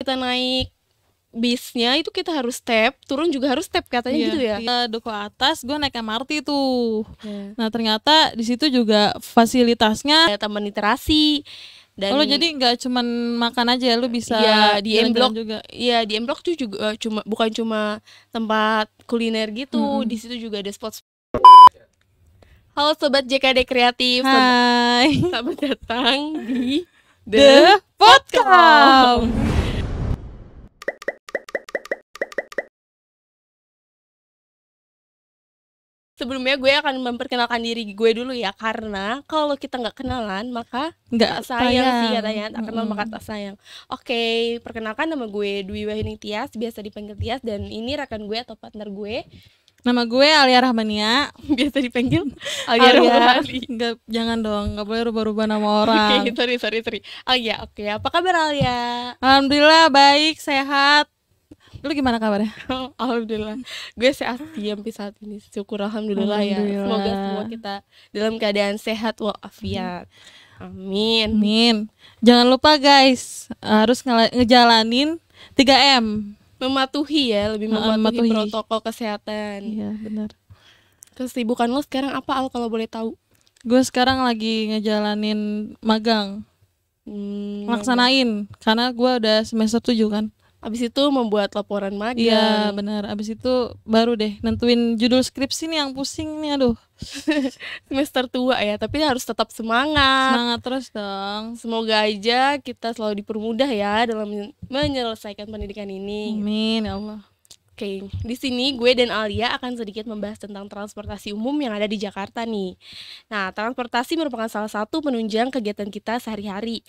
kita naik bisnya itu kita harus tap, turun juga harus tap katanya gitu ya. Duku atas gue naik MRT tuh. Nah ternyata di situ juga fasilitasnya Ada taman literasi. Dan jadi nggak cuman makan aja, lu bisa di M Block juga. Iya, di M Block tuh juga bukan cuma tempat kuliner gitu, di situ juga ada spot. Halo sobat JKD Kreatif. Hai. Selamat datang di The Podcast. Sebelumnya gue akan memperkenalkan diri gue dulu ya, karena kalau kita nggak kenalan maka nggak sayang sih katanya, tak kenal maka tak sayang. Oke, perkenalkan, nama gue Dwi Wahyuni Tias, biasa dipanggil Tias, dan ini rekan gue atau partner gue. Nama gue Alia Rahmania, biasa dipanggil Alia Rahmani. Jangan dong, nggak boleh rubah-rubah nama orang. Oke, sorry. Alia, oke. Apa kabar Alia? Alhamdulillah baik, sehat. Lu gimana kabarnya? Alhamdulillah, gue sehat sampai saat ini. Syukur alhamdulillah ya. Semoga semua kita dalam keadaan sehat walafiat. Amin. Jangan lupa guys, harus ngejalanin 3M. Mematuhi ya, lebih mematuhi protokol kesehatan. Iya benar. Kesibukan lo sekarang apa Al, kalau boleh tahu? Gue sekarang lagi ngejalanin magang. Laksanain, karena gue udah semester 7 kan. Abis itu membuat laporan magang. Iya benar. Abis itu baru deh nentuin judul skripsi nih yang pusing nih, aduh. Semester tua ya, tapi harus tetap semangat. Semangat terus dong. Semoga aja kita selalu dipermudah ya dalam menyelesaikan pendidikan ini. Amin ya Allah. Oke, di sini gue dan Alia akan sedikit membahas tentang transportasi umum yang ada di Jakarta nih. Nah, transportasi merupakan salah satu penunjang kegiatan kita sehari-hari.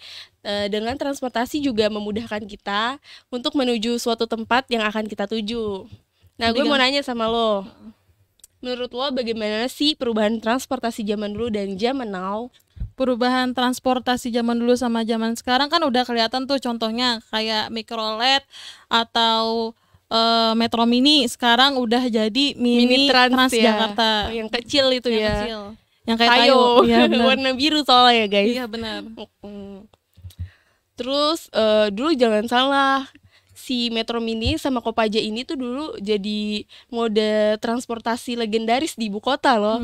Dengan transportasi juga memudahkan kita untuk menuju suatu tempat yang akan kita tuju. Nah, gue mau nanya sama lo. Menurut lo bagaimana sih perubahan transportasi zaman dulu dan zaman now? Perubahan transportasi zaman dulu sama zaman sekarang kan udah kelihatan tuh, contohnya kayak mikrolet atau Metro Mini sekarang udah jadi mini Trans ya. Jakarta. Yang kecil itu yang ya. Kecil. Yang kayak tayo. Ya, warna biru soalnya ya guys. Iya benar. Terus dulu jangan salah, si Metro Mini sama Kopaja ini tuh dulu jadi mode transportasi legendaris di ibu kota loh.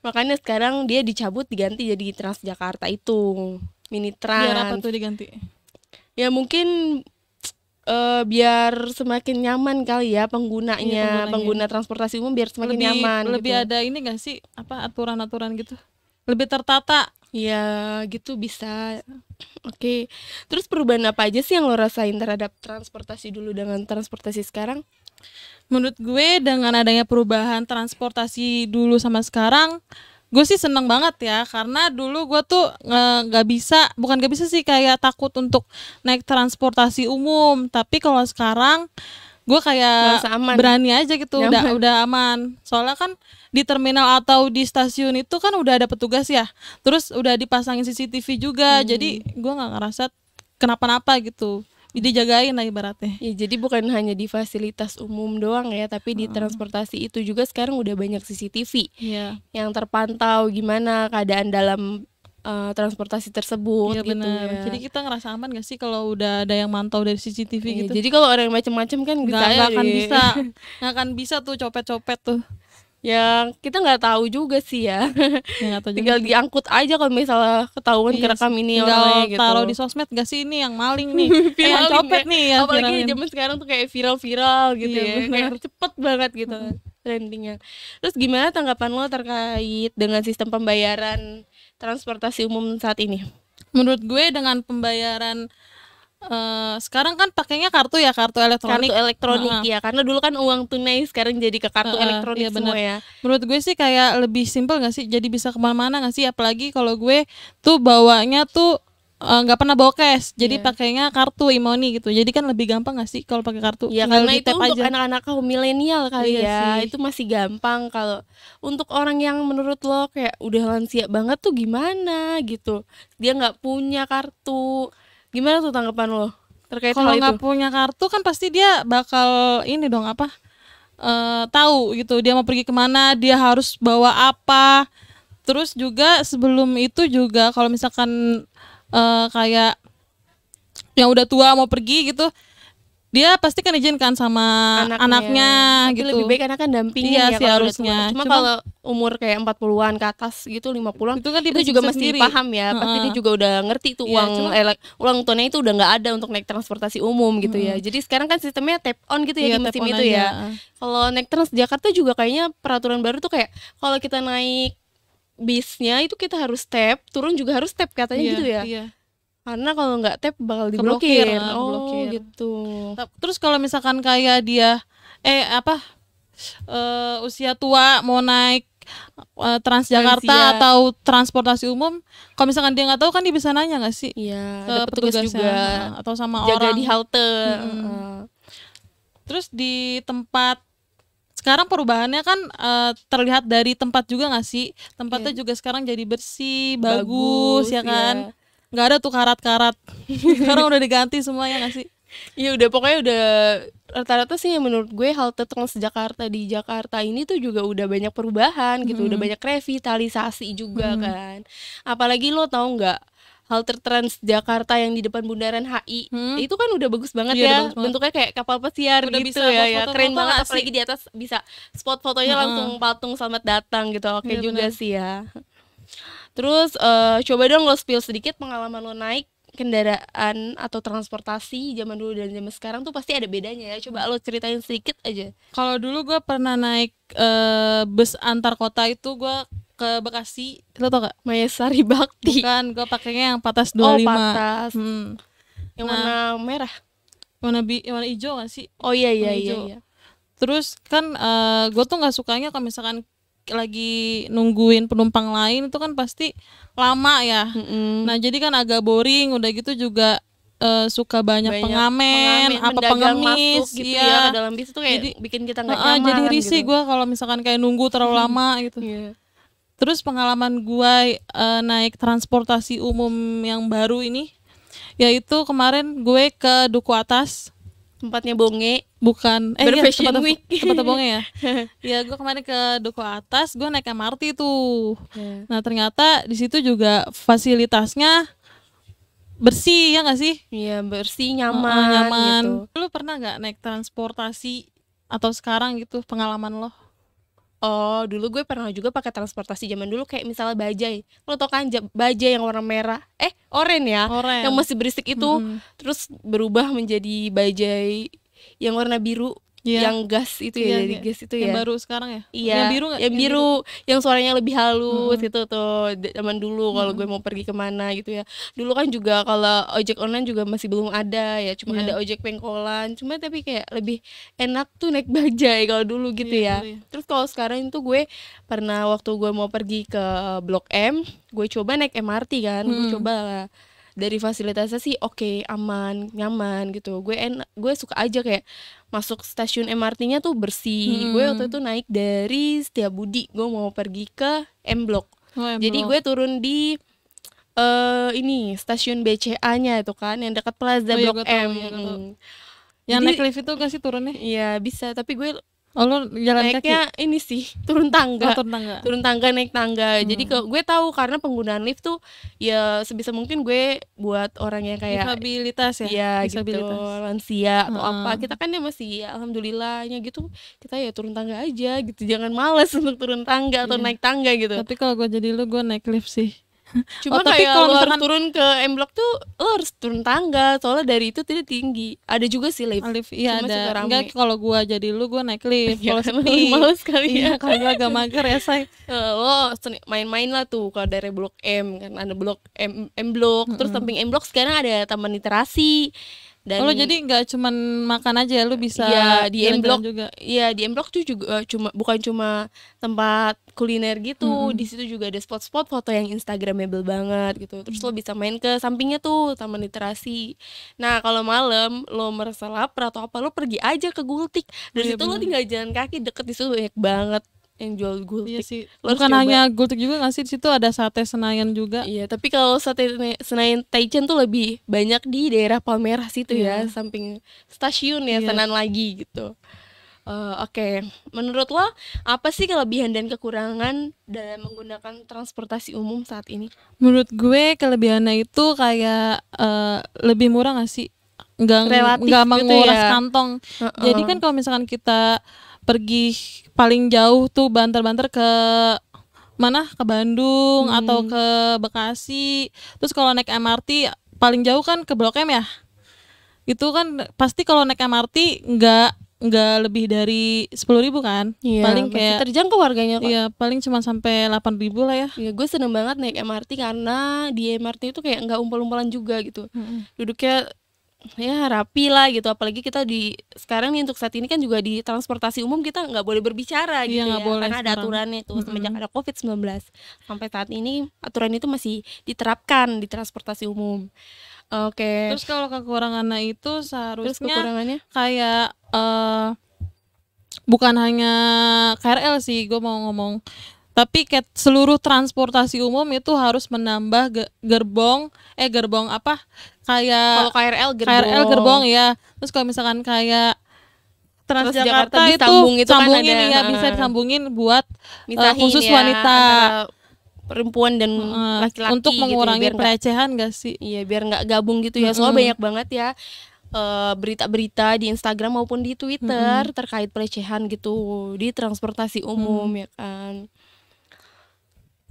Makanya sekarang dia dicabut, diganti jadi Transjakarta itu, Mini Trans. Biar apa tuh diganti? Ya mungkin biar semakin nyaman kali ya penggunanya, pengguna transportasi umum biar semakin nyaman. Lebih gitu. Ada ini gak sih apa aturan-aturan gitu? Lebih tertata. Ya gitu bisa. Oke. Terus perubahan apa aja sih yang lo rasain terhadap transportasi dulu dengan transportasi sekarang? Menurut gue dengan adanya perubahan transportasi dulu sama sekarang, gue sih seneng banget ya, karena dulu gue tuh bukan gak bisa sih, kayak takut untuk naik transportasi umum. Tapi kalau sekarang gue kayak berani aja gitu, udah aman. Soalnya kan di terminal atau di stasiun itu kan udah ada petugas ya, terus udah dipasangin CCTV juga, jadi gue nggak ngerasa kenapa-napa gitu. Dijagain lah ibaratnya. Ya, jadi bukan hanya di fasilitas umum doang ya, tapi di transportasi itu juga sekarang udah banyak CCTV yang terpantau gimana keadaan dalam transportasi tersebut. Iya, gitu bener. Ya. Jadi kita ngerasa aman gak sih kalau udah ada yang mantau dari CCTV gitu? Jadi kalau orang macam-macam kan nggak akan bisa tuh copet-copet tuh. Ya kita nggak tahu juga sih ya. Tinggal diangkut aja kalau misalnya ketahuan kerekam ini orangnya gitu. Taruh di sosmed gak sih ini yang maling nih, yang copet nih ya. Apalagi zaman sekarang tuh kayak viral gitu ya. Kayak cepet banget gitu trendingnya. Terus gimana tanggapan lo terkait dengan sistem pembayaran transportasi umum saat ini? Menurut gue dengan pembayaran sekarang kan pakainya kartu elektronik. Ya, karena dulu kan uang tunai, sekarang jadi ke kartu elektronik semua ya. Menurut gue sih kayak lebih simpel gak sih, jadi bisa kemana-mana gak sih, apalagi kalau gue tuh bawanya tuh nggak pernah bawa cash, jadi pakainya kartu e-money gitu, jadi kan lebih gampang gak sih kalau pakai kartu? Ya karena itu untuk anak-anak kaum milenial kali ya, itu masih gampang. Kalau untuk orang yang menurut lo kayak udah lansia banget tuh gimana gitu, dia nggak punya kartu. Gimana tuh tanggapan lo terkait hal itu? Kalau nggak punya kartu kan pasti dia bakal ini dong tahu gitu dia mau pergi kemana, dia harus bawa apa. Terus juga sebelum itu juga kalau misalkan kayak yang udah tua mau pergi gitu, dia pasti kan izin kan sama anaknya Tapi gitu. lebih baik anak kan dampingin Iya ya sih kalau udah harusnya. tua. Cuma Cuma kalau umur kayak 40-an ke atas gitu, 50-an itu kan dia itu juga bisa mesti sendiri. paham ya. Pasti dia juga udah ngerti tuh Iya, uang tunai itu udah nggak ada untuk naik transportasi umum gitu ya. Jadi sekarang kan sistemnya tap on gitu ya Iya, di tap musim on itu aja. ya. Kalau naik Transjakarta juga kayaknya peraturan baru tuh kayak kalau kita naik bisnya itu kita harus tap, turun juga harus tap katanya Iya, gitu ya. iya. Karena kalau nggak tap bakal Keblokir, diblokir. keblokir. Gitu. Terus kalau misalkan kayak dia usia tua mau naik Transjakarta Lansia. atau transportasi umum, kalau misalkan dia nggak tahu kan dia bisa nanya nggak sih Iya, ke ada petugas petugasnya, juga atau sama jaga orang di halte. Terus di tempat sekarang perubahannya kan terlihat dari tempat juga nggak sih, tempatnya juga sekarang jadi bersih, bagus ya kan, nggak ada tuh karat-karat. Sekarang udah diganti semuanya nggak sih? Iya udah pokoknya udah rata-rata sih yang menurut gue halte Transjakarta di Jakarta ini tuh juga udah banyak perubahan gitu, udah banyak revitalisasi juga kan. Apalagi lo tahu nggak halte Transjakarta yang di depan Bundaran HI itu kan udah bagus banget Iya, ya, udah bagus banget. bentuknya kayak kapal pesiar Udah gitu bisa ya, foto-foto keren banget nggak apalagi sih? di atas bisa spot fotonya langsung patung selamat datang gitu, oke Iya, juga benar. sih ya. Terus coba dong lo spill sedikit pengalaman lo naik kendaraan atau transportasi zaman dulu dan zaman sekarang tuh pasti ada bedanya ya. Coba lo ceritain sedikit aja. Kalau dulu gue pernah naik bus antar kota itu gue ke Bekasi, lo tau gak? Mayasari Bakti. Bukan, gue pakainya yang Patas 25. Oh, Patas. Hmm. Yang warna merah. Warna hijau gak sih? Oh iya iya Warna iya. hijau. iya. Terus kan gue tuh nggak sukanya kalau misalkan lagi nungguin penumpang lain itu kan pasti lama ya. Nah jadi kan agak boring, udah gitu juga suka banyak pengamen, apa pedagang pengemis masuk gitu iya. ya ke dalam bis itu kayak Jadi- bikin kita nggak nyaman. Jadi risih gitu. gue kalau misalkan kayak nunggu terlalu lama gitu. Iya. Terus pengalaman gue naik transportasi umum yang baru ini, yaitu kemarin gue ke Duku Atas. Tempatnya Bonge. Bukan, Berfashion tempatnya week. tempatnya Bonge ya. Ya gue kemarin ke Duku Atas, gue naik MRT tuh. Nah ternyata di situ juga fasilitasnya bersih ya nggak sih? Iya bersih nyaman, Nyaman. gitu. Lu pernah nggak naik transportasi atau sekarang gitu pengalaman lo? Oh, dulu gue pernah juga pakai transportasi zaman dulu kayak misalnya bajai. Lo tau kan bajai yang warna merah? Oranye ya. Oranye. Yang masih berisik itu terus berubah menjadi bajai yang warna biru, Iya. yang gas itu ya, dari gas itu yang ya. baru sekarang ya? Iya, Yang biru nggak? yang biru, yang suaranya lebih halus gitu tuh. Zaman dulu kalau gue mau pergi kemana gitu ya. Dulu kan juga kalau ojek online juga masih belum ada ya, cuma ada ojek pengkolan. Cuma tapi kayak lebih enak tuh naik bajai kalau dulu gitu ya. Iya. Terus kalau sekarang itu gue pernah waktu gue mau pergi ke Blok M, gue coba naik MRT kan, gue coba lah. Dari fasilitasnya sih oke, aman, nyaman gitu. Gue suka aja kayak masuk stasiun MRT-nya tuh bersih. Gue waktu itu naik dari Setiabudi, gue mau pergi ke M Block. Oh, M Jadi Block. gue turun di ini stasiun BCA-nya itu kan yang dekat Plaza Oh, iya, Blok gue tahu, M. iya, gue tahu. Yang Jadi- naik lift itu gak sih turunnya? Iya bisa, tapi gue Oh lu jalan kaki? naiknya ini sih turun tangga. Oh, turun tangga. Turun tangga naik tangga. Jadi gue tahu karena penggunaan lift tuh ya sebisa mungkin gue buat orang yang kayak Disabilitas ya? ya gitu Disabilitas. lansia atau apa, kita kan ya masih ya, alhamdulillahnya gitu kita ya turun tangga aja gitu, jangan males untuk turun tangga atau naik tangga gitu. Tapi kalau gue jadi lu, gue naik lift sih. Cuma tapi kayak kalau lo harus misalkan- turun ke M Block tuh lo harus turun tangga soalnya dari itu tidak tinggi. Ada juga sih lift. Lift iya Cuma suka ada. rame. Enggak, kalau gue jadi lu, gue naik lift. Ya, Kalau kan sepi, males kali iya, ya. kalau gue agak mager ya say. Lo main-main lah tuh kalau dari Blok M kan ada Blok M Block, terus samping M Block sekarang ada taman literasi. Dan Kalau jadi nggak cuman makan aja, lu bisa ya di M jalan-jalan Block juga. Iya di M Block tuh juga bukan cuma tempat kuliner gitu, di situ juga ada spot-spot foto yang instagramable banget gitu. Terus lo bisa main ke sampingnya tuh taman literasi. Nah kalau malam lo merasa lapar atau apa, lo pergi aja ke Gultik. Dari situ lo tinggal jalan kaki, deket di situ banyak banget yang jual Gultik. Iya sih. Lo harus Bukan coba. hanya Gultik juga nggak sih, di situ ada sate Senayan juga. Iya, tapi kalau sate Senayan Taichan tuh lebih banyak di daerah Palmerah situ ya, samping stasiun ya, Senan lagi gitu. Oke, menurut lo apa sih kelebihan dan kekurangan dalam menggunakan transportasi umum saat ini? Menurut gue kelebihannya itu kayak lebih murah nggak sih? Relatif nggak gitu menguras ya. kantong. Jadi Heeh. kan kalau misalkan kita pergi paling jauh tuh banter-banter ke mana, ke Bandung atau Hmm. ke Bekasi, terus kalau naik MRT paling jauh kan ke Blok M ya, itu kan pasti kalau naik MRT nggak lebih dari 10.000 kan, Iya, paling masih kayak terjangkau harganya kok. iya paling cuma sampai 8.000 lah ya. Ya gue seneng banget naik MRT karena di MRT itu kayak nggak umpel-umpelan juga gitu. Duduknya ya rapi lah gitu, apalagi kita di sekarang nih untuk saat ini kan juga di transportasi umum kita nggak boleh berbicara Iya gitu nggak ya, boleh karena ada sekarang. aturannya tuh semenjak ada COVID-19 sampai saat ini aturan itu masih diterapkan di transportasi umum. Oke, Terus kalau kekurangannya itu terus seharusnya kekurangannya? kayak bukan hanya KRL sih gue mau ngomong, tapi kayak seluruh transportasi umum itu harus menambah gerbong apa, Kalau kayak KRL KRL gerbong gerbong, ya. Terus kalau misalkan kayak Transjakarta Transjakarta itu disambung itu kan sambungin ada, ya, bisa disambungin buat misahin khusus ya wanita, antara perempuan dan untuk laki-laki gitu ya, mengurangi biar nggak, pelecehan gak sih? iya biar nggak gabung gitu ya. Soalnya banyak banget ya berita-berita di Instagram maupun di Twitter terkait pelecehan gitu di transportasi umum ya kan.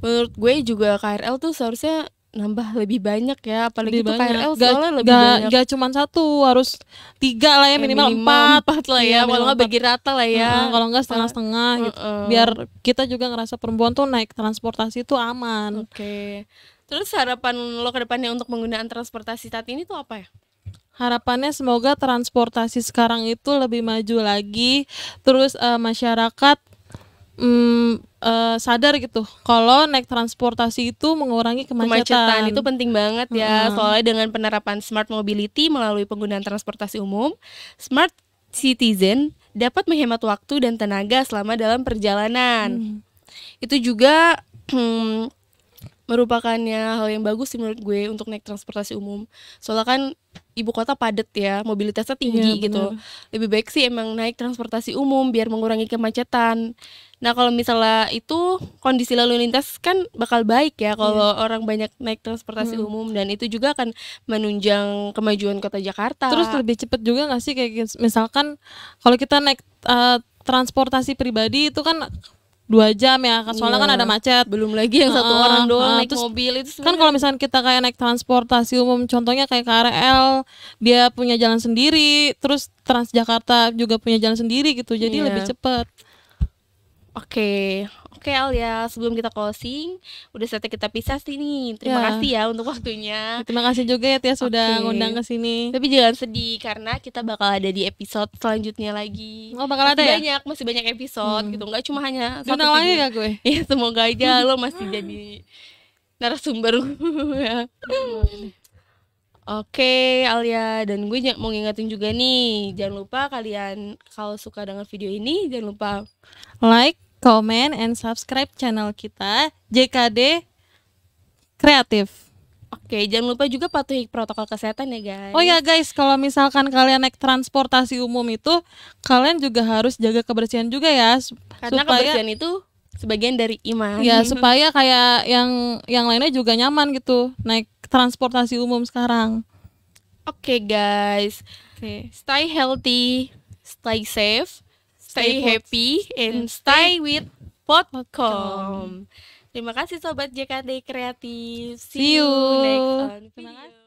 Menurut gue juga KRL tuh seharusnya nambah lebih banyak ya, apalagi Lebih tuh banyak, KRL soalnya lebih banyak. gak cuma satu, harus 3 lah ya, minimal 4. Lah Iya, ya, kalau minimal nggak 4. bagi rata lah ya. Kalau enggak setengah-setengah gitu, biar kita juga ngerasa perempuan tuh naik transportasi tuh aman. Oke. Terus harapan lo ke depannya untuk penggunaan transportasi saat ini tuh apa ya? Harapannya semoga transportasi sekarang itu lebih maju lagi, terus masyarakat sadar gitu kalau naik transportasi itu mengurangi Kemacetan kemacetan. itu penting banget ya, soalnya dengan penerapan smart mobility melalui penggunaan transportasi umum, smart citizen dapat menghemat waktu dan tenaga selama dalam perjalanan. Itu juga merupakannya hal yang bagus sih menurut gue untuk naik transportasi umum. Soalnya kan ibu kota padat ya, mobilitasnya tinggi Iya, gitu. benar. Lebih baik sih emang naik transportasi umum biar mengurangi kemacetan. Nah, kalau misalnya itu kondisi lalu lintas kan bakal baik ya kalau orang banyak naik transportasi umum, dan itu juga akan menunjang kemajuan kota Jakarta. Terus lebih cepet juga gak sih, kayak misalkan kalau kita naik transportasi pribadi itu kan 2 jam ya, soalnya kan ada macet. Belum lagi yang satu orang doang naik Terus mobil itu kan kalau misalkan kita kayak naik transportasi umum, contohnya kayak KRL, dia punya jalan sendiri, terus Transjakarta juga punya jalan sendiri gitu, jadi lebih cepet. Oke Alia, sebelum kita closing, udah saatnya kita pisah sih nih. Terima kasih ya untuk waktunya. Terima kasih juga ya Tia sudah ngundang ke sini. Tapi jangan sedih karena kita bakal ada di episode selanjutnya lagi. Oh, bakal ada ya? Masih banyak episode gitu. Enggak cuma hanya satu Diundang lagi video. gak gue? Ya semoga aja lo masih jadi narasumber ya. Oke Alia, dan gue mau ngingetin juga nih, jangan lupa kalian kalau suka dengan video ini jangan lupa like, comment, and subscribe channel kita JKD Kreatif. Oke, jangan lupa juga patuhi protokol kesehatan ya guys. Oh ya guys, kalau misalkan kalian naik transportasi umum itu, kalian juga harus jaga kebersihan juga ya, Karena supaya kebersihan itu sebagian dari iman. ya supaya kayak yang lainnya juga nyaman gitu naik transportasi umum sekarang. Oke guys, stay healthy, stay safe, stay happy, and stay with Podcom. Terima kasih sobat JKD Kreatif. See you. Next on video.